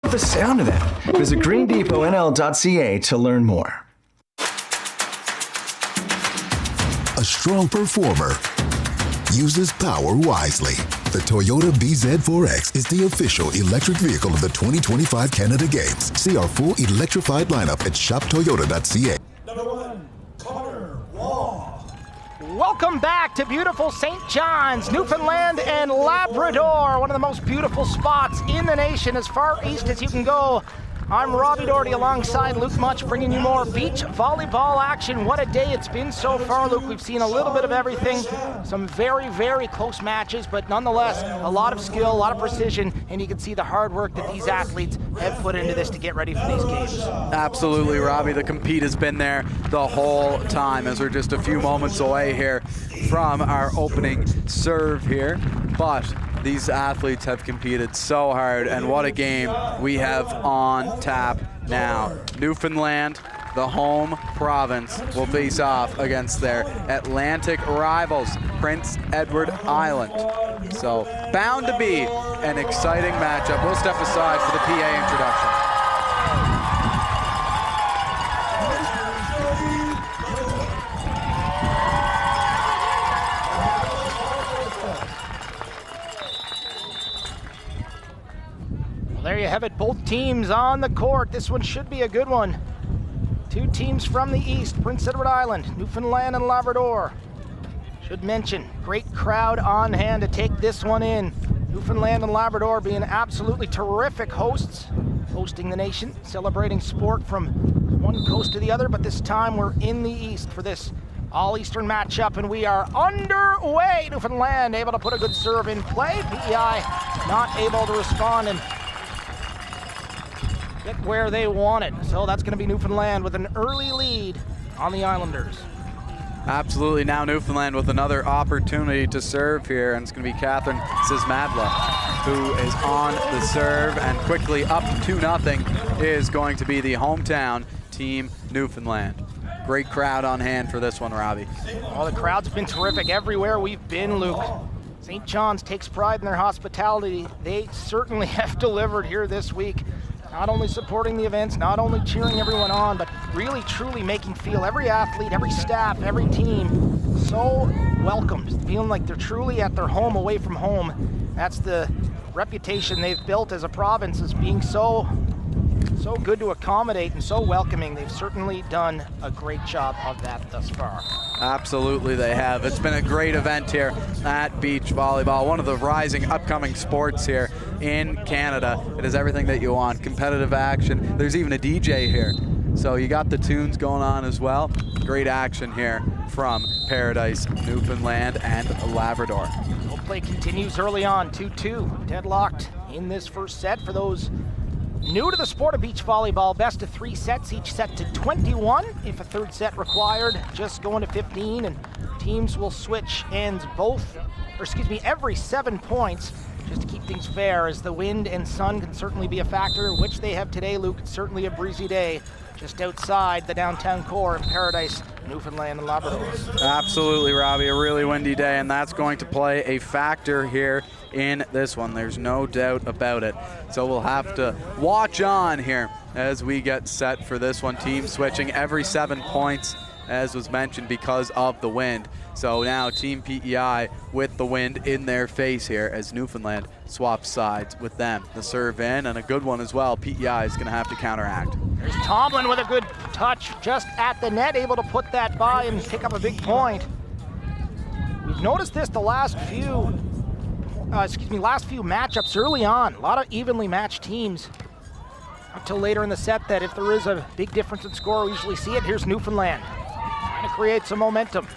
The sound of that. Visit greendepotnl.ca to learn more. A strong performer uses power wisely. The Toyota BZ4X is the official electric vehicle of the 2025 Canada Games. See our full electrified lineup at shoptoyota.ca. Number 1, Connor Law. Welcome back to beautiful St. John's, Newfoundland and Labrador, one of the most beautiful spots in the nation, as far east as you can go. I'm Robbie Doherty alongside Luke Much, bringing you more beach volleyball action. What a day it's been so far, Luke. We've seen a little bit of everything. Some very, very close matches, but nonetheless, a lot of skill, a lot of precision, and you can see the hard work that these athletes have put into this to get ready for these games. Absolutely, Robbie. The compete has been there the whole time, as we're just a few moments away here from our opening serve here. But these athletes have competed so hard, and what a game we have on tap now. Newfoundland, the home province, will face off against their Atlantic rivals, Prince Edward Island. So bound to be an exciting matchup. We'll step aside for the PA introduction. There you have it, both teams on the court. This one should be a good one. Two teams from the east, Prince Edward Island, Newfoundland and Labrador. Should mention, great crowd on hand to take this one in. Newfoundland and Labrador being absolutely terrific hosts, hosting the nation, celebrating sport from one coast to the other, but this time we're in the east for this all-eastern matchup, and we are underway. Newfoundland able to put a good serve in play. PEI not able to respond and get where they want it. So that's going to be Newfoundland with an early lead on the Islanders. Absolutely. Now Newfoundland with another opportunity to serve here, and it's going to be Catherine Sismadla who is on the serve, and quickly up 2-0 is going to be the hometown team Newfoundland. Great crowd on hand for this one, Robbie. Well, the crowd's been terrific everywhere we've been, Luke. St. John's takes pride in their hospitality. They certainly have delivered here this week. Not only supporting the events, not only cheering everyone on, but really truly making feel every athlete, every staff, every team so welcomed, feeling like they're truly at their home away from home. That's the reputation they've built as a province, as being so good to accommodate and so welcoming. They've certainly done a great job of that thus far. Absolutely they have. It's been a great event here at beach volleyball, one of the rising upcoming sports here in Canada. It is everything that you want, competitive action. There's even a DJ here. So you got the tunes going on as well. Great action here from Paradise, Newfoundland and Labrador. So play continues early on, 2-2, deadlocked in this first set. For those new to the sport of beach volleyball, best of 3 sets, each set to 21. If a third set required, just going to 15, and teams will switch ends every 7 points, just to keep things fair, as the wind and sun can certainly be a factor, which they have today, Luke. It's certainly a breezy day just outside the downtown core in Paradise, Newfoundland and Labrador. Absolutely, Robbie, a really windy day, and that's going to play a factor here in this one. There's no doubt about it. So we'll have to watch on here as we get set for this one. Team switching every 7 points, as was mentioned, because of the wind. So now Team PEI with the wind in their face here as Newfoundland swaps sides with them. The serve in, and a good one as well. PEI is going to have to counteract. There's Tomlin with a good touch just at the net, able to put that by and pick up a big point. We've noticed this the last few matchups early on. A lot of evenly matched teams until later in the set, that if there is a big difference in score, we usually see it. Here's Newfoundland trying to create some momentum.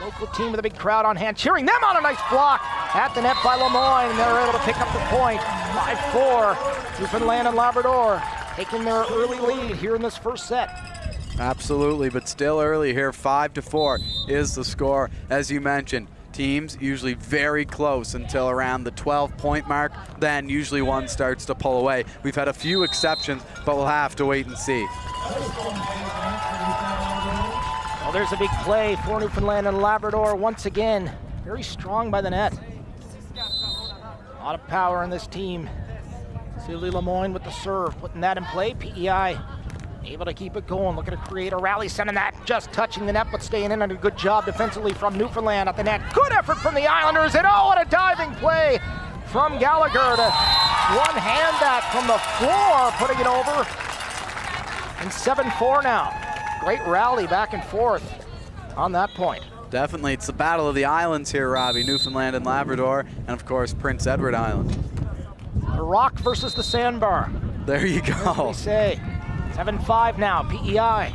A local team with a big crowd on hand, cheering them on. A nice block at the net by Lemoyne, and they're able to pick up the point. 5-4, Newfoundland and Labrador taking their early lead here in this first set. Absolutely, but still early here. 5-4 is the score. As you mentioned, teams usually very close until around the 12-point mark. Then usually one starts to pull away. We've had a few exceptions, but we'll have to wait and see. Well, there's a big play for Newfoundland and Labrador once again. Very strong by the net. A lot of power in this team. Sylvie Lemoyne with the serve, putting that in play. PEI able to keep it going, looking to create a rally, sending that just touching the net, but staying in, and a good job defensively from Newfoundland at the net. Good effort from the Islanders, and oh, what a diving play from Gallagher to one-hand that from the floor, putting it over. And 7-4 now. Great rally back and forth on that point. Definitely, it's the battle of the islands here, Robbie. Newfoundland and Labrador, and of course, Prince Edward Island. The Rock versus the Sandbar. There you go. As we say. 7-5 now, PEI.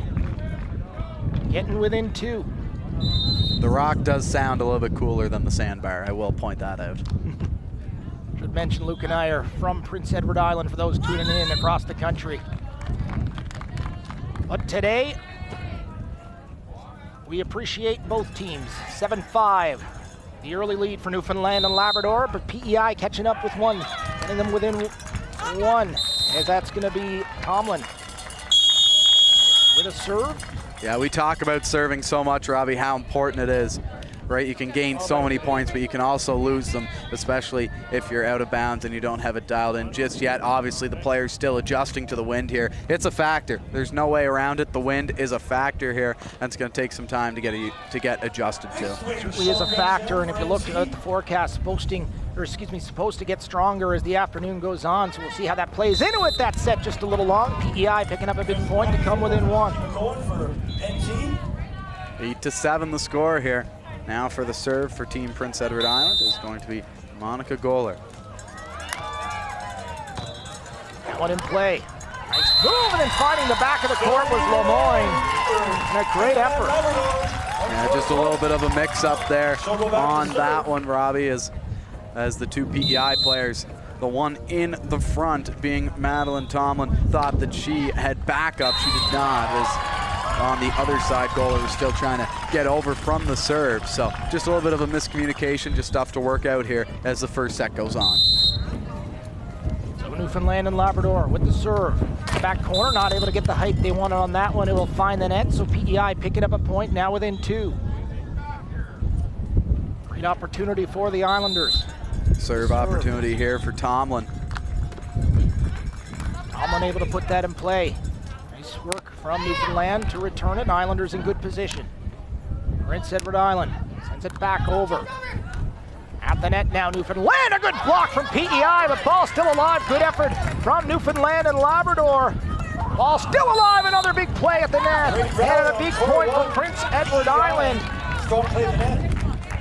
Getting within 2. The Rock does sound a little bit cooler than the Sandbar. I will point that out. Should mention Luke and I are from Prince Edward Island for those tuning in across the country. But today, we appreciate both teams. 7-5, the early lead for Newfoundland and Labrador, but PEI catching up with one, getting them within 1, as that's going to be Tomlin with a serve. Yeah, we talk about serving so much, Robbie, how important it is, right? You can gain so many points, but you can also lose them, especially if you're out of bounds and you don't have it dialed in just yet. Obviously, the player's still adjusting to the wind here. It's a factor. There's no way around it. The wind is a factor here, and it's going to take some time to get adjusted to. It certainly is a factor, and if you look at the forecast, supposed to get stronger as the afternoon goes on, so we'll see how that plays into it. That set just a little long. PEI picking up a big point to come within 1. 8-7 the score here. Now for the serve for Team Prince Edward Island is going to be Monica Goller. That one in play. Nice move, and then finding the back of the court was Lemoyne. And a great effort. Yeah, just a little bit of a mix-up there on that one, Robbie, as the two PEI players, the one in the front being Madeline Tomlin, thought that she had backup. She did not, as on the other side, Goller was still trying to get over from the serve. So just a little bit of a miscommunication, just stuff to work out here as the first set goes on. So Newfoundland and Labrador with the serve. Back corner, not able to get the height they wanted on that one. It will find the net, so PEI picking up a point, now within 2. Great opportunity for the Islanders. Serve opportunity here for Tomlin. Tomlin able to put that in play. Nice work from Newfoundland to return it. Islanders in good position. Prince Edward Island sends it back over. At the net now, Newfoundland. A good block from PEI, but ball still alive. Good effort from Newfoundland and Labrador. Ball still alive. Another big play at the net. And a big point for Prince Edward Island.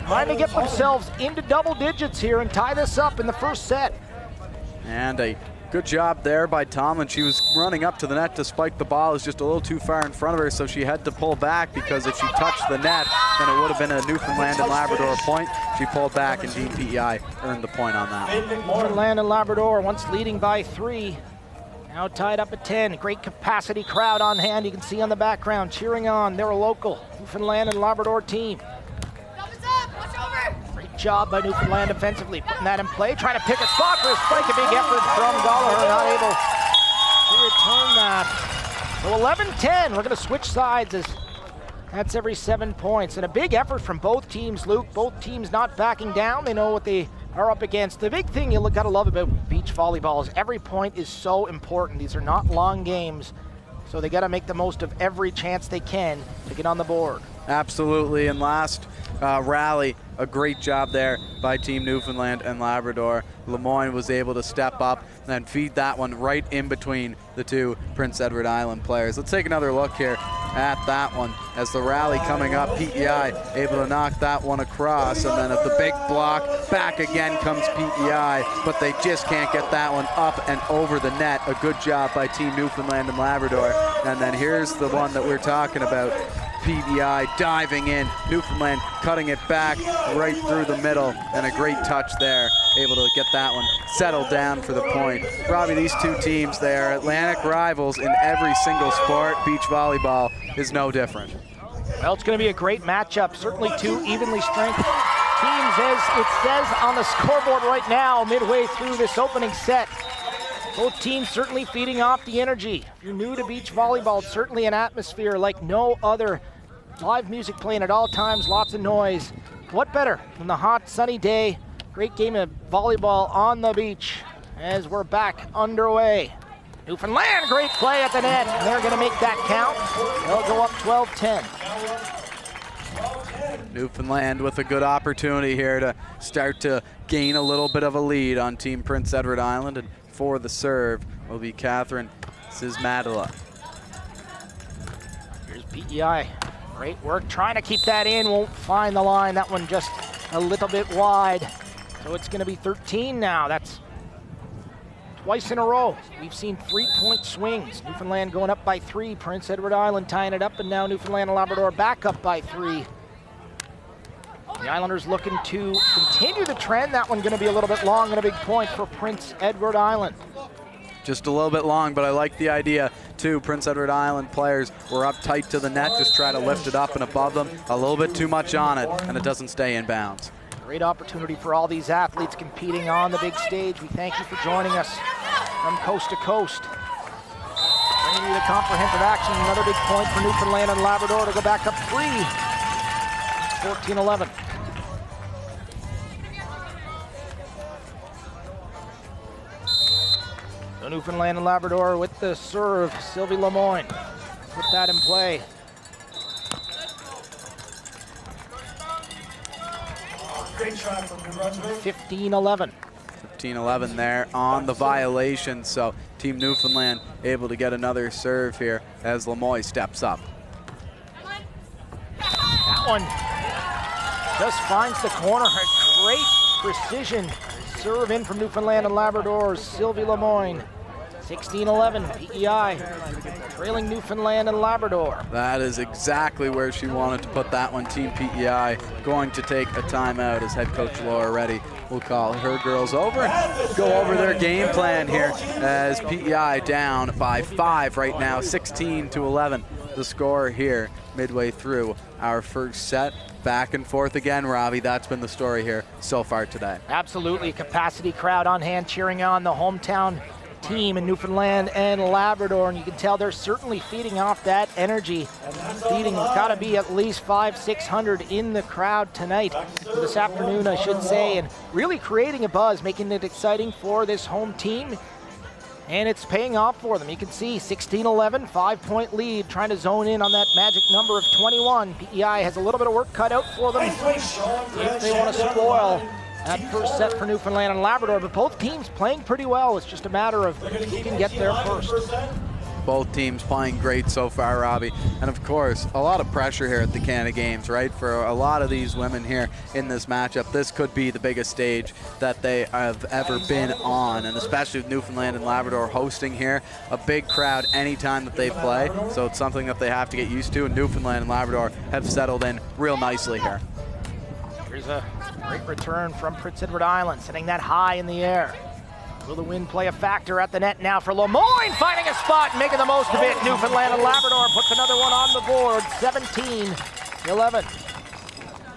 Trying to get themselves into double digits here and tie this up in the first set. And a good job there by Tomlin. She was running up to the net to spike the ball. It was just a little too far in front of her, so she had to pull back, because if she touched the net, then it would have been a Newfoundland and Labrador point. She pulled back, and Team PEI earned the point on that. Newfoundland and Labrador once leading by 3. Now tied up at 10. Great capacity crowd on hand. You can see on the background cheering on. They're a local Newfoundland and Labrador team. Great job by Newfoundland defensively, putting that in play, trying to pick a spot for a spike. A big effort from Gallagher, not able to return that. So 11-10, we're going to switch sides as that's every 7 points. And a big effort from both teams, Luke. Both teams not backing down. They know what they are up against. The big thing you got to love about beach volleyball is every point is so important. These are not long games, so they got to make the most of every chance they can to get on the board. Absolutely, and last rally, a great job there by Team Newfoundland and Labrador. Lemoyne was able to step up and feed that one right in between the two Prince Edward Island players. Let's take another look here at that one as the rally coming up. PEI able to knock that one across, and then at the big block, back again comes PEI, but they just can't get that one up and over the net. A good job by Team Newfoundland and Labrador. And then here's the one that we're talking about. PEI diving in, Newfoundland cutting it back right through the middle, and a great touch there, able to get that one settled down for the point. Robbie, these two teams, they are Atlantic rivals in every single sport. Beach volleyball is no different. Well, it's going to be a great matchup. Certainly two evenly strength teams, as it says on the scoreboard right now, midway through this opening set. Both teams certainly feeding off the energy. If you're new to beach volleyball, it's certainly an atmosphere like no other. Live music playing at all times, lots of noise. What better than the hot, sunny day? Great game of volleyball on the beach as we're back underway. Newfoundland, great play at the net. They're going to make that count. They'll go up 12-10. Newfoundland with a good opportunity here to start to gain a little bit of a lead on Team Prince Edward Island. And for the serve will be Catherine Sismadila. Here's PEI. Great work trying to keep that in. Won't find the line. That one just a little bit wide. So it's going to be 13 now. That's twice in a row. We've seen 3-point swings. Newfoundland going up by 3. Prince Edward Island tying it up, and now Newfoundland and Labrador back up by 3. The Islanders looking to continue the trend. That one going to be a little bit long and a big point for Prince Edward Island. Just a little bit long, but I like the idea too. Prince Edward Island players were up tight to the net, just try to lift it up and above them. A little bit too much on it, and it doesn't stay in bounds. Great opportunity for all these athletes competing on the big stage. We thank you for joining us from coast to coast. Bringing you the comprehensive action. Another big point for Newfoundland and Labrador to go back up 3. 14-11. So Newfoundland and Labrador with the serve. Sylvie Lemoyne put that in play. Great shot from New Brunswick. 15-11. 15-11 there on the violation, so Team Newfoundland able to get another serve here as Lemoyne steps up. That one just finds the corner. A great precision serve in from Newfoundland and Labrador's Sylvie Lemoyne. 16-11, PEI trailing Newfoundland and Labrador. That is exactly where she wanted to put that one. Team PEI going to take a timeout as head coach Laura Reddy will call her girls over and go over their game plan here as PEI down by 5 right now, 16-11. The score here midway through our first set. Back and forth again, Robbie. That's been the story here so far today. Absolutely, capacity crowd on hand cheering on the hometown team in Newfoundland and Labrador, and you can tell they're certainly feeding off that energy. Feeding, got to be at least 500-600 in the crowd tonight, or this afternoon I should say, and really creating a buzz, making it exciting for this home team, and it's paying off for them. You can see 16-11, 5-point lead, trying to zone in on that magic number of 21. PEI has a little bit of work cut out for them if they want to spoil that first set for Newfoundland and Labrador, but both teams playing pretty well. It's just a matter of who can get there first. Both teams playing great so far, Robbie. And of course, a lot of pressure here at the Canada Games, right? For a lot of these women here in this matchup, this could be the biggest stage that they have ever been on. And especially with Newfoundland and Labrador hosting here, a big crowd anytime that they play. So it's something that they have to get used to. And Newfoundland and Labrador have settled in real nicely here. Here's a great return from Prince Edward Island, setting that high in the air. Will the wind play a factor at the net now for Lemoyne, finding a spot, making the most of it. Newfoundland and Labrador puts another one on the board, 17-11.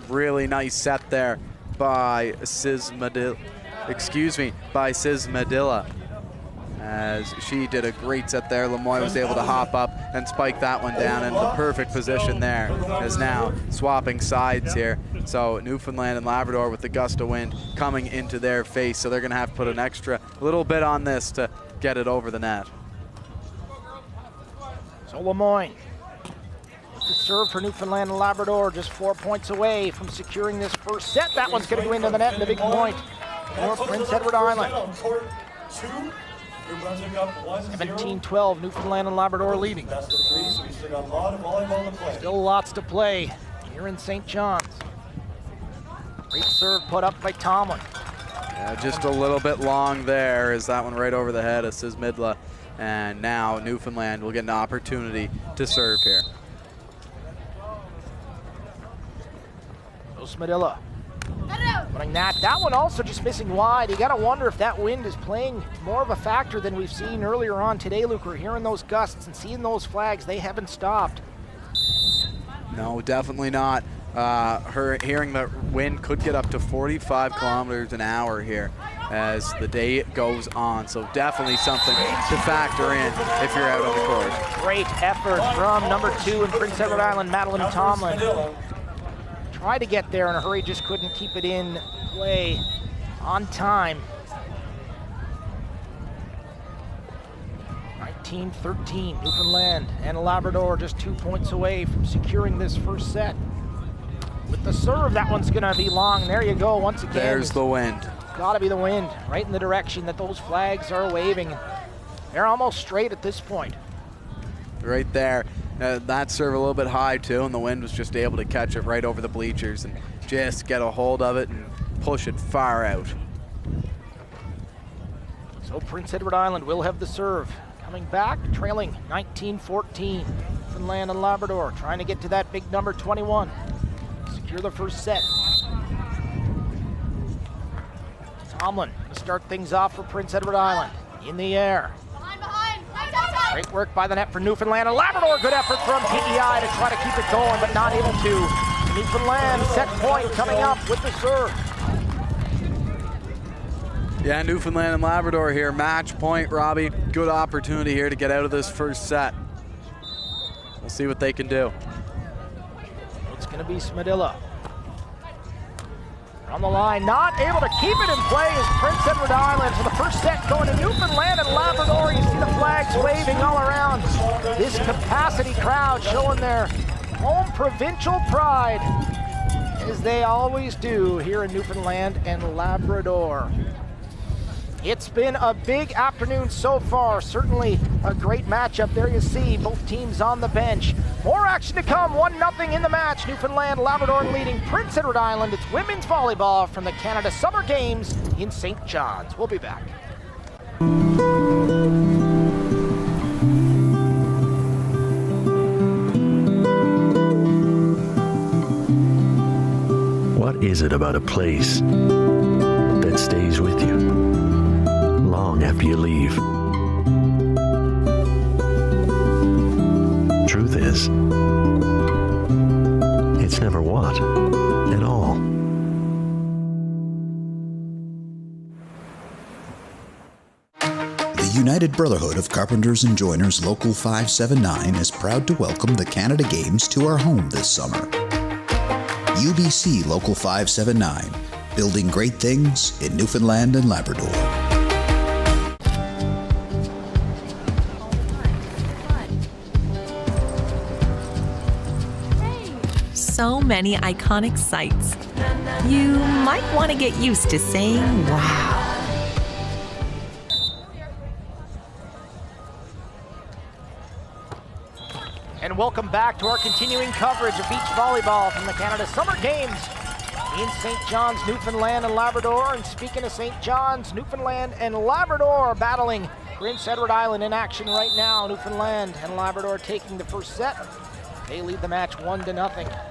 Really nice set there by Sismadila, as she did a great set there. Lemoyne was able to hop up and spike that one down into the perfect position there, as now swapping sides here. So Newfoundland and Labrador with the gust of wind coming into their face, so they're gonna have to put an extra little bit on this to get it over the net. So Lemoyne with the serve for Newfoundland and Labrador, just 4 points away from securing this first set. That one's gonna go into the net and a big point for Prince Edward Island. 17-12, Newfoundland and Labrador leading. Still lots to play here in St. John's. Great serve put up by Tomlin. Yeah, just a little bit long there, is that one right over the head of Sismadila. And now Newfoundland will get an opportunity to serve here. Sismadila. Running that one also just missing wide. You gotta wonder if that wind is playing more of a factor than we've seen earlier on today, Luke. We're hearing those gusts and seeing those flags. They haven't stopped. No, definitely not. Hearing the wind could get up to 45 kilometers an hour here as the day goes on. So definitely something to factor in if you're out on the court. Great effort from number 2 in Prince Edward Island, Madeline Tomlin. Tried to get there in a hurry, just couldn't keep it in play on time. 19-13, Newfoundland and Labrador just 2 points away from securing this first set. With the serve, that one's gonna be long. There you go, once again. There's the wind. Gotta be the wind, right in the direction that those flags are waving. They're almost straight at this point. Right there. That serve a little bit high too, and the wind was just able to catch it right over the bleachers and just get a hold of it and push it far out. So Prince Edward Island will have the serve. Coming back, trailing 19-14. Newfoundland and Labrador trying to get to that big number 21. Secure the first set. Tomlin to start things off for Prince Edward Island. In the air. Great work by the net for Newfoundland and Labrador. Good effort from PEI to try to keep it going, but not able to. Newfoundland set point coming up with the serve. Yeah, Newfoundland and Labrador here. Match point, Robbie. Good opportunity here to get out of this first set. We'll see what they can do. It's going to be Smadilla. On the line, not able to keep it in play is Prince Edward Island. So the first set going to Newfoundland and Labrador. You see the flags waving all around. This capacity crowd showing their home provincial pride, as they always do here in Newfoundland and Labrador. It's been a big afternoon so far. Certainly a great matchup. There you see both teams on the bench. More action to come. 1-0 in the match. Newfoundland, Labrador leading Prince Edward Island. It's women's volleyball from the Canada Summer Games in St. John's. We'll be back. What is it about a place that stays with you long after you leave? Truth is, it's never what at all. The United Brotherhood of Carpenters and Joiners Local 579 is proud to welcome the Canada Games to our home this summer. UBC Local 579, building great things in Newfoundland and Labrador. So many iconic sights. You might want to get used to saying wow. And welcome back to our continuing coverage of beach volleyball from the Canada Summer Games in St. John's, Newfoundland and Labrador. And speaking of St. John's, Newfoundland and Labrador battling Prince Edward Island in action right now. Newfoundland and Labrador taking the first set. They lead the match 1-0.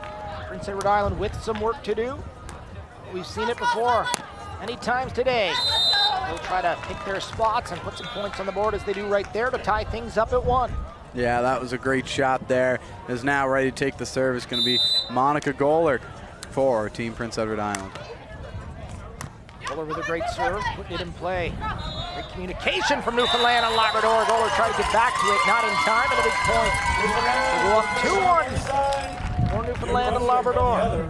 Prince Edward Island with some work to do. We've seen it before many times today. They'll try to pick their spots and put some points on the board as they do right there to tie things up at 1. Yeah, that was a great shot there. Is now ready to take the serve. It's going to be Monica Goller for Team Prince Edward Island. Goller with a great serve, putting it in play. Great communication from Newfoundland and Labrador. Goller tried to get back to it, not in time, and a big point. They go up 2-1 for Newfoundland and Labrador.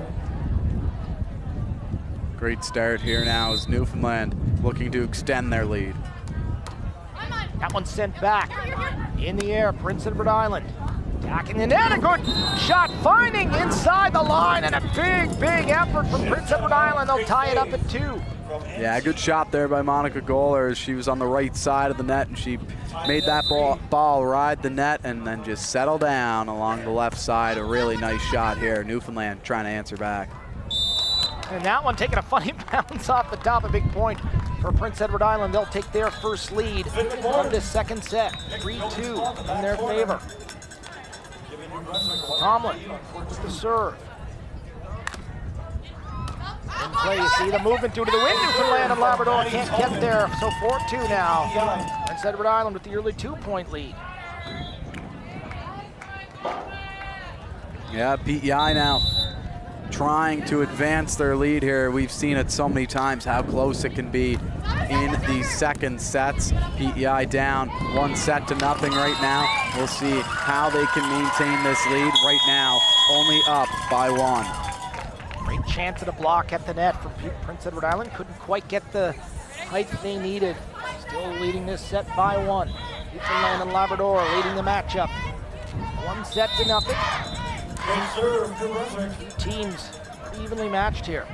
Great start here now as Newfoundland looking to extend their lead. That one's sent back. In the air, Prince Edward Island. Attacking the net, a good shot, finding inside the line, and a big effort from Prince Edward Island. They'll tie it up at 2. Yeah, good shot there by Monica Goller. She was on the right side of the net, and she made that ball ride the net and then just settle down along the left side. A really nice shot here. Newfoundland trying to answer back. And that one taking a funny bounce off the top, a big point for Prince Edward Island. They'll take their first lead of this second set, 3-2 in their favor. Tomlin with the serve. In play, you see the movement due to the wind. Newfoundland and Labrador can't get there, so 4-2 now. Prince Edward Island with the early 2-point lead. Yeah, PEI now trying to advance their lead here. We've seen it so many times how close it can be in these second sets. PEI down 1-0 right now. We'll see how they can maintain this lead. Right now, only up by 1. Great chance at a block at the net for Prince Edward Island. Couldn't quite get the height they needed. Still leading this set by 1. Newfoundland and Labrador leading the matchup. 1-0. Serve, New Brunswick. Two teams evenly matched here.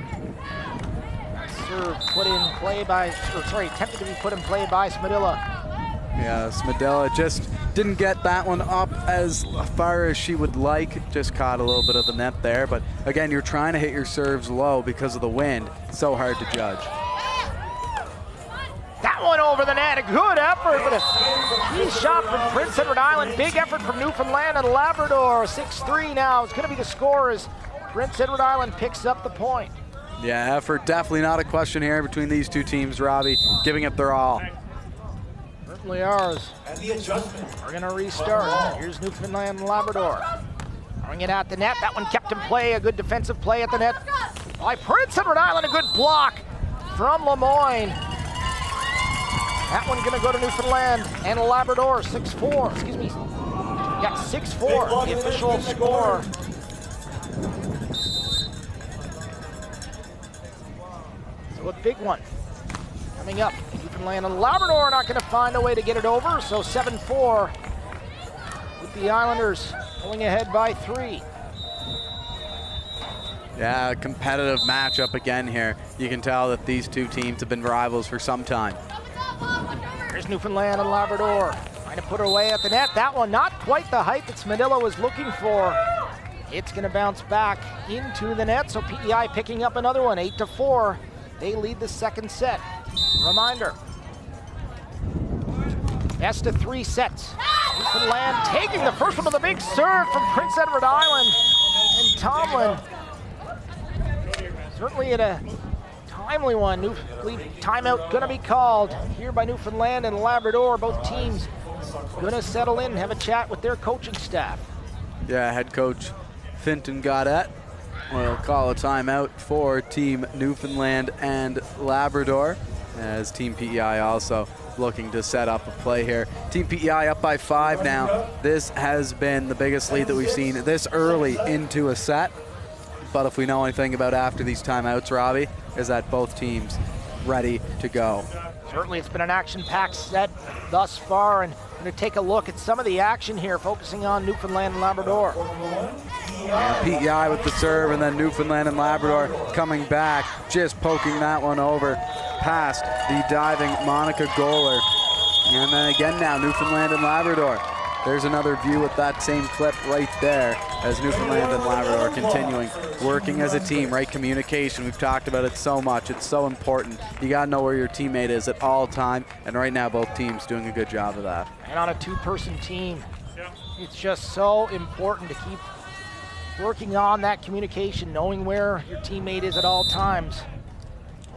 Serve put in play by, attempted to be put in play by Smadilla. Yeah, Smadilla just didn't get that one up as far as she would like. Just caught a little bit of the net there. But again, you're trying to hit your serves low because of the wind. It's so hard to judge. That one over the net, a good effort, but a key shot from Prince Edward Island. Big effort from Newfoundland and Labrador. 6-3 now. It's going to be the score as Prince Edward Island picks up the point. Yeah, effort definitely not a question here between these two teams, Robbie, giving it their all. Certainly ours. And the adjustment. We're going to restart. Here's Newfoundland and Labrador. Throwing it at the net. That one kept in play. A good defensive play at the net by Prince Edward Island. A good block from Lemoyne. That one's going to go to Newfoundland and Labrador. 6-4. Excuse me. Yeah, 6-4. The official score. So a big one coming up. Newfoundland and Labrador are not going to find a way to get it over. So 7-4 with the Islanders going ahead by 3. Yeah, competitive matchup again here. You can tell that these two teams have been rivals for some time. Here's Newfoundland and Labrador trying to put her away at the net. That one not quite the height that Smadilla was looking for. It's going to bounce back into the net, so PEI picking up another one, 8-4. They lead the second set. Reminder, best of 3 sets. Newfoundland taking the first one with a big serve from Prince Edward Island. And Tomlin, certainly at a timely one. Timeout going to be called here by Newfoundland and Labrador. Both teams going to settle in and have a chat with their coaching staff. Yeah, head coach Finton Gaudette will call a timeout for Team Newfoundland and Labrador, as Team PEI also looking to set up a play here. Team PEI up by 5 now. This has been the biggest lead that we've seen this early into a set. But if we know anything about after these timeouts, Robbie, is that both teams ready to go. Certainly it's been an action-packed set thus far, and we're going to take a look at some of the action here, focusing on Newfoundland and Labrador. And PEI with the serve, and then Newfoundland and Labrador coming back, just poking that one over past the diving Monica Goller. And then again now, Newfoundland and Labrador. There's another view with that same clip right there, as Newfoundland and Labrador continuing working as a team, right? Communication, we've talked about it so much. It's so important. You got to know where your teammate is at all time, and right now both teams doing a good job of that. And on a 2-person team, it's just so important to keep working on that communication, knowing where your teammate is at all times.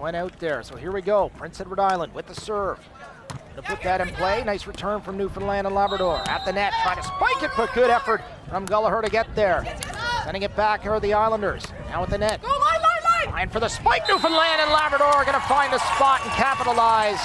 Went out there, so here we go. Prince Edward Island with the serve. To put that in play. Nice return from Newfoundland and Labrador. At the net, trying to spike it, but good effort from Gallagher to get there. Sending it back are the Islanders. Now at the net. Trying for the spike. Newfoundland and Labrador are going to find a spot and capitalize.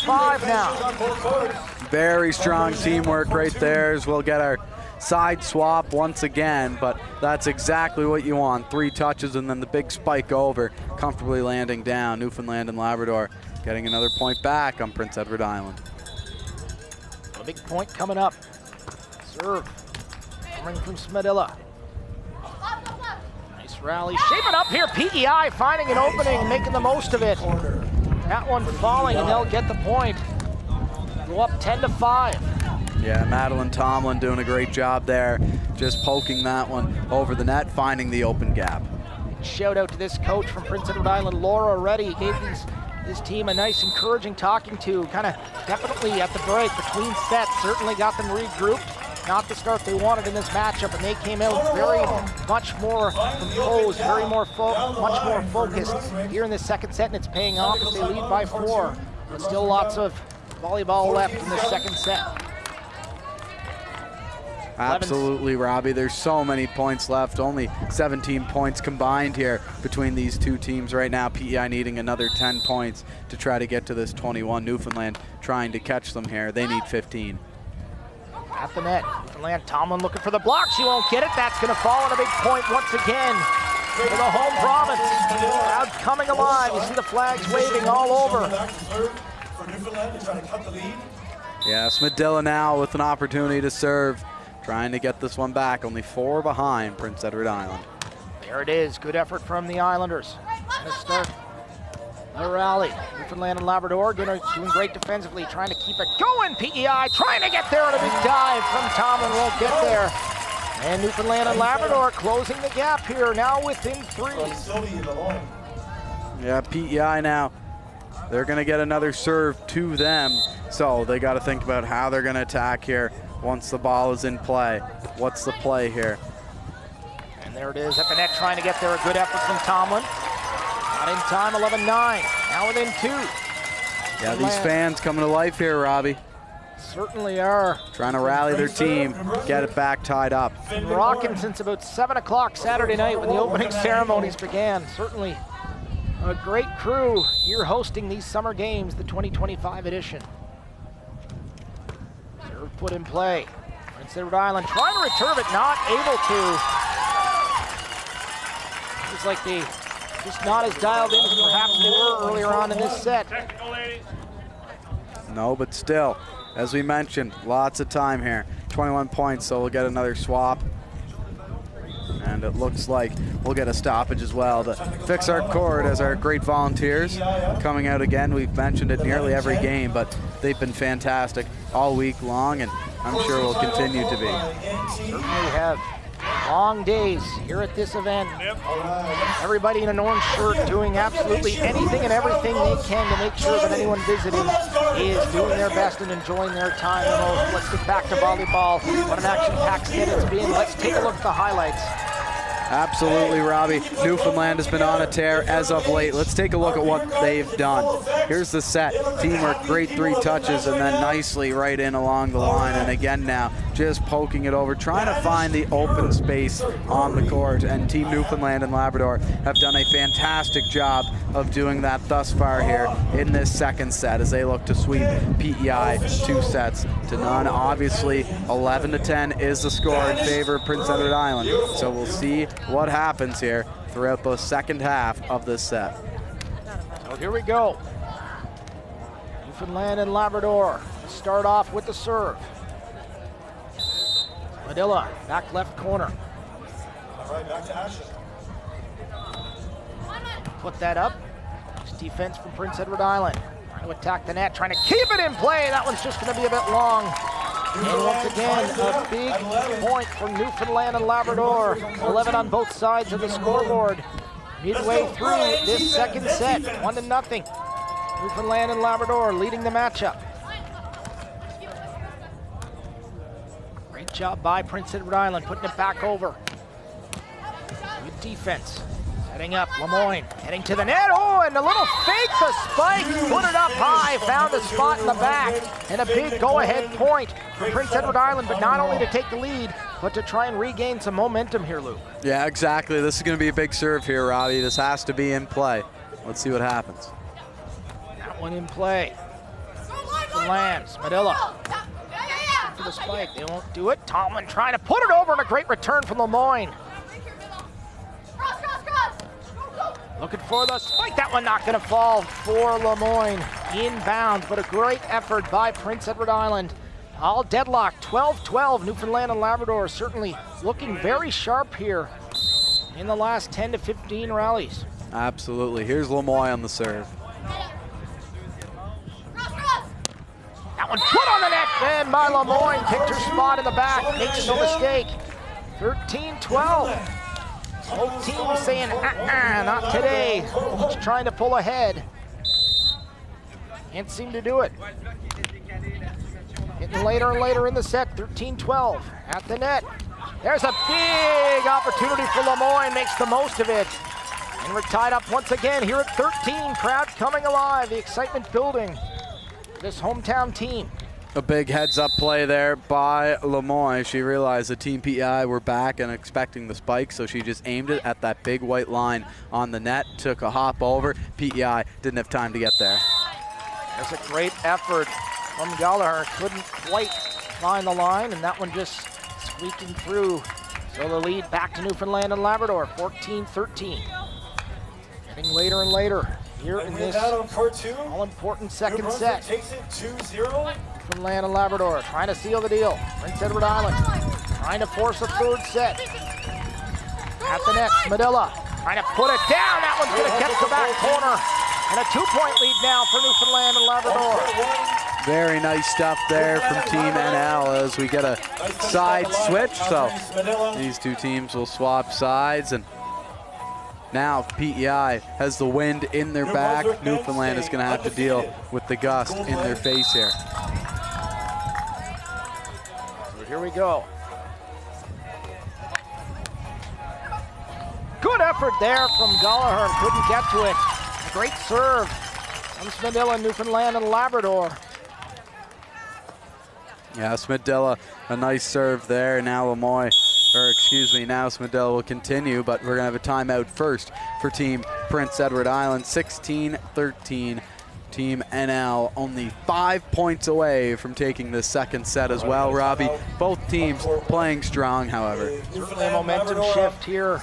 9-5 now. Very strong teamwork right there, as we'll get our side swap once again, but that's exactly what you want. 3 touches and then the big spike over, comfortably landing down. Newfoundland and Labrador getting another point back on Prince Edward Island. A big point coming up. Serve coming from Smadilla. Nice rally. Shaping up here. PEI finding an opening, making the most of it. That one falling, and they'll get the point. Go up 10-5. Yeah, Madeline Tomlin doing a great job there, just poking that one over the net, finding the open gap. Shout out to this coach from Prince Edward Island, Laura Reddy, gave his team a nice encouraging talking to, kind of definitely at the break between sets, certainly got them regrouped. Not the start they wanted in this matchup, and they came out very much more composed, much more focused here in this second set, and it's paying off as they lead by 4. But still lots of volleyball left in this second set. Absolutely, Robbie. There's so many points left. Only 17 points combined here between these two teams right now. PEI needing another 10 points to try to get to this 21. Newfoundland trying to catch them here. They need 15. At the net, Newfoundland, Tomlin looking for the block. She won't get it. That's going to fall on a big point once again for the home province. Crowd coming alive. You see the flags waving all over. For Newfoundland to try to cut the lead. Yeah, Smadilla now with an opportunity to serve, trying to get this one back. Only 4 behind Prince Edward Island. There it is. Good effort from the Islanders. Let's start the rally. Newfoundland and Labrador doing great defensively, trying to keep it going. PEI trying to get there on a big dive from Tomlin. Won't get there. And Newfoundland and Labrador closing the gap here, now within 3. Yeah, PEI now, they're going to get another serve to them. So they got to think about how they're going to attack here once the ball is in play. What's the play here? And there it is at the net, trying to get there. A good effort from Tomlin. Not in time, 11-9. Now within 2. Yeah, these fans coming to life here, Robbie. Certainly are. Trying to rally their team, get it back tied up. Rocking since about 7 o'clock Saturday night when the opening ceremonies began. Certainly a great crew here hosting these summer games, the 2025 edition. Serve put in play. Prince Edward Island trying to return it, not able to. It's like they just not as dialed in as perhaps they were earlier on in this set. No, but still, as we mentioned, lots of time here. 21 points, so we'll get another swap. And it looks like we'll get a stoppage as well to fix our court as our great volunteers coming out again. We've mentioned it nearly every game, but they've been fantastic all week long, and I'm sure will continue to be. Certainly have long days here at this event. Everybody in an orange shirt doing absolutely anything and everything they can to make sure that anyone visiting is doing their best and enjoying their time the most. Let's get back to volleyball. What an action-packed set it's been. Let's take a look at the highlights. Absolutely, Robbie. Newfoundland has been on a tear as of late. Let's take a look at what they've done. Here's the set. Teamwork, great 3 touches, and then nicely right in along the line. And again now, just poking it over, trying to find the open space on the court. And Team Newfoundland and Labrador have done a fantastic job of doing that thus far here in this second set as they look to sweep PEI 2 sets to none. Obviously, 11-10 is the score in favor of Prince Edward Island. So we'll see what happens here throughout the second half of this set. So here we go. Newfoundland and Labrador start off with the serve. Padilla, back left corner. All right, back to Ashley. Put that up. Nice defense from Prince Edward Island. Trying to attack the net, trying to keep it in play. That one's just going to be a bit long. And once again, a big point from Newfoundland and Labrador. 11 on both sides of the scoreboard. Midway through this second set, 1-0. Newfoundland and Labrador leading the matchup. Great job by Prince Edward Island, putting it back over. Good defense. Setting up, Lemoyne heading to the net. Oh, and a little fake the spike. Put it up high, found a spot in the back. And a big go-ahead point for Prince Edward Island, but not only to take the lead, but to try and regain some momentum here, Luke. Yeah, exactly. This is going to be a big serve here, Robbie. This has to be in play. Let's see what happens. That one in play. Lands, Madilla. For the spike, they won't do it. Tomlin trying to put it over, and a great return from Lemoyne. Looking for the spike. That one not going to fall for Lemoyne. Inbound, but a great effort by Prince Edward Island. All deadlocked, 12-12. Newfoundland and Labrador certainly looking very sharp here in the last 10 to 15 rallies. Absolutely. Here's Lemoyne on the serve. That one put on the net, and by Lemoyne. Picked her spot in the back, makes no mistake. 13-12. Both teams saying, not today. Each trying to pull ahead. Can't seem to do it. Getting later and later in the set, 13-12 at the net. There's a big opportunity for Lemoyne, makes the most of it. And we're tied up once again here at 13. Crowd coming alive, the excitement building for this hometown team. A big heads-up play there by Lemoyne. She realized the Team PEI were back and expecting the spike, so she just aimed it at that big white line on the net, took a hop over. PEI didn't have time to get there. There's a great effort from Gallagher. Couldn't quite find the line, and that one just squeaking through. So the lead back to Newfoundland and Labrador, 14-13. Getting later and later here in this all-important second set. Takes it 2-0. Newfoundland and Labrador trying to seal the deal. Prince Edward Island trying to force a third set. At the net, Smedilla trying to put it down. That one's going to catch the back corner. And a 2-point lead now for Newfoundland and Labrador. Very nice stuff there from Team NL as we get a side switch. So these two teams will swap sides, and now PEI has the wind in their back. Newfoundland is going to have to deal with the gust in their face here. So here we go. Good effort there from Gallagher, couldn't get to it. A great serve from Smedilla, Newfoundland and Labrador. Yeah, Smedilla, a nice serve there. Now now Smedilla will continue, but we're going to have a timeout first for Team Prince Edward Island. 16-13. Team NL only 5 points away from taking the second set as well, Robbie. Both teams playing strong, however. Certainly a momentum shift here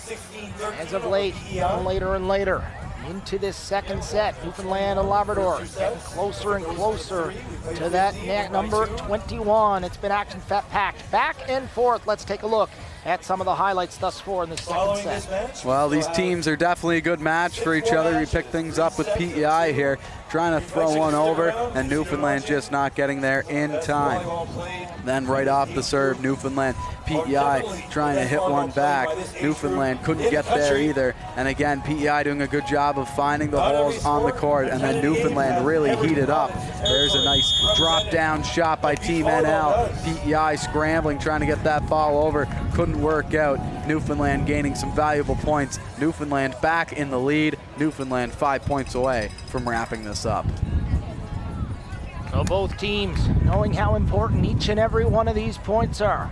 as of late, later and later. Into this second set, Newfoundland and Labrador getting closer and closer to that number 21. It's been action-packed, back and forth. Let's take a look at some of the highlights thus far in the second set. Well, these teams are definitely a good match for each other. We pick things up with PEI here, trying to throw one over, and Newfoundland just not getting there in time. Then right off the serve, Newfoundland, PEI trying to hit one back. Newfoundland couldn't get there either. And again, PEI doing a good job of finding the holes on the court, and then Newfoundland really heated up. There's a nice drop down shot by Team NL. PEI scrambling, trying to get that ball over. Couldn't work out. Newfoundland gaining some valuable points. Newfoundland back in the lead. Newfoundland 5 points away from wrapping this up. So both teams knowing how important each and every one of these points are.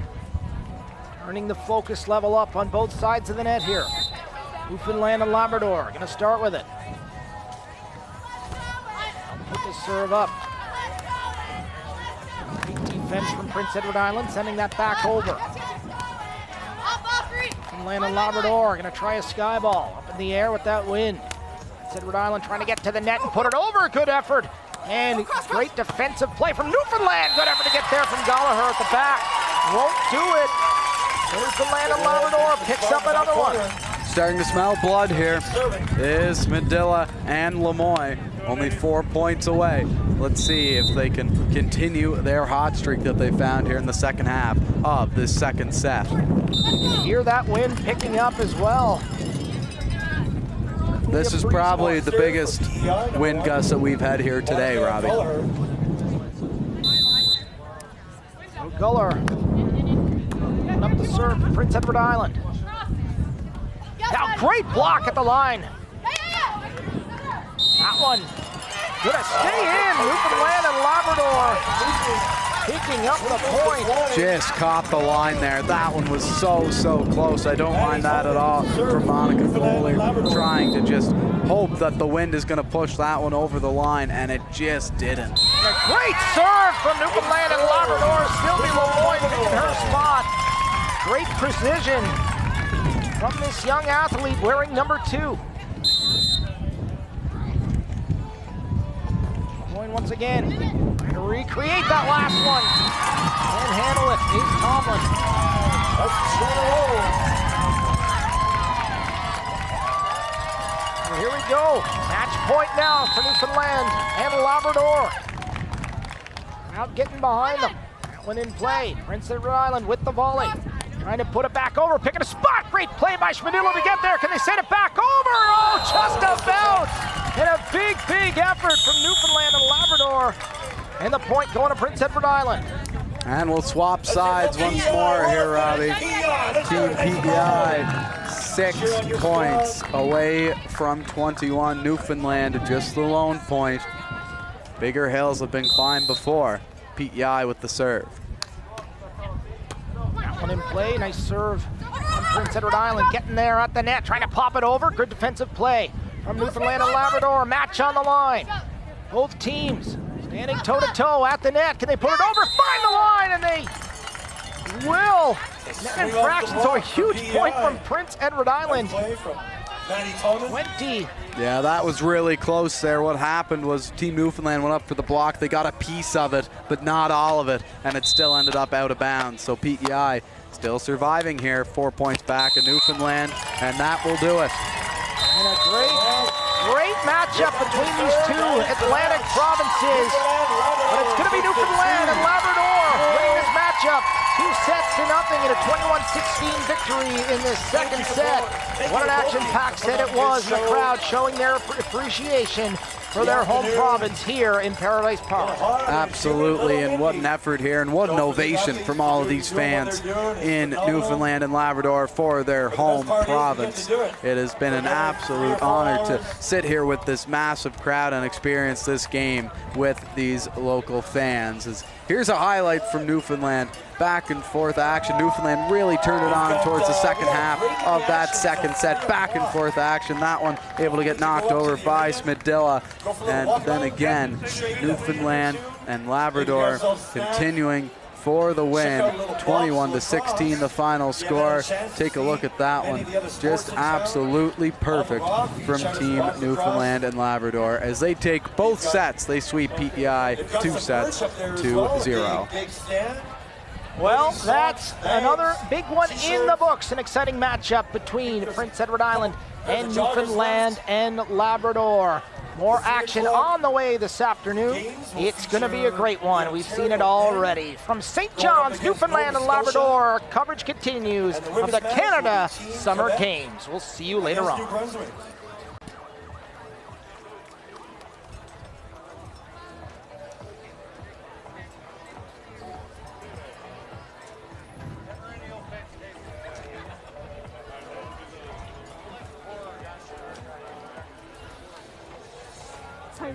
Turning the focus level up on both sides of the net here. Newfoundland and Labrador going to start with it. Put the serve up. Great defense from Prince Edward Island, sending that back over. Newfoundland and Labrador going to try a sky ball up in the air with that wind. Prince Edward Island trying to get to the net and put it over. Good effort. And great defensive play from Newfoundland. Good effort to get there from Gallagher at the back. Won't do it. Newfoundland and Labrador picks up another one. Starting to smell blood here is Medilla and Lemoyne. Only 4 points away. Let's see if they can continue their hot streak that they found here in the second half of this second set. You can hear that wind picking up as well. This is probably the biggest wind gust that we've had here today, Robbie. Guller up the serve for Prince Edward Island. Now great block at the line. That one gonna stay in. Newfoundland and Labrador picking up the point. Just caught the line there. That one was so close. I don't mind that at all from Monica Foley, trying to just hope that the wind is going to push that one over the line, and it just didn't. A great serve from Newfoundland and Labrador. Sylvie Lemoyne in her spot. Great precision from this young athlete wearing number 2. Lemoyne once again trying to recreate that last one and handle it. Ace Tomlin. So here we go. Match point now for Newfoundland and Labrador. Out getting behind them. That one in play. Prince Edward Island with the volley. Trying to put it back over, picking a spot. Great play by Schmidillo to get there. Can they send it back over? Oh, just about. And a big effort from Newfoundland and Labrador. And the point going to Prince Edward Island. And we'll swap sides once more here, Robbie. Team PEI, 6 points away from 21. Newfoundland, just the lone point. Bigger hills have been climbed before. PEI with the serve. That one in play, nice serve from Prince Edward Island. Getting there at the net, trying to pop it over. Good defensive play from Newfoundland and Labrador. Match on the line. Both teams standing toe-to-toe at the net. Can they put it over? Find the line, and they will. Net infraction, so a huge point from Prince Edward Island. 20. Yeah, that was really close there. What happened was Team Newfoundland went up for the block. They got a piece of it, but not all of it, and it still ended up out of bounds. So PEI still surviving here, 4 points back in Newfoundland, and that will do it. And a great matchup between these two Atlantic provinces. But it's going to be Newfoundland and Labrador winning this matchup. 2-0 in a 21-16 victory in this second set. What an action-packed set it was. The crowd showing their appreciation for their home province here in Paradise Park. Absolutely, and what an effort here, and what an ovation from all of these fans in Newfoundland and Labrador for their home province. It has been an absolute honor to sit here with this massive crowd and experience this game with these local fans. Here's a highlight from Newfoundland. Back and forth action. Newfoundland really turned it on towards the second half of that second set. Back and forth action. That one able to get knocked over by Smedilla. And then again, Newfoundland and Labrador continuing for the win. 21-16 the final score. Take a look at that one. Just absolutely perfect from Team Newfoundland and Labrador. As they take both sets, they sweep PEI 2-0. Well, that's another big one in the books. An exciting matchup between Prince Edward Island and Newfoundland and Labrador. More action on the way this afternoon. It's going to be a great one. We've seen it already. From St. John's, Newfoundland and Labrador, coverage continues of the Canada Summer Games. We'll see you later on. Sorry.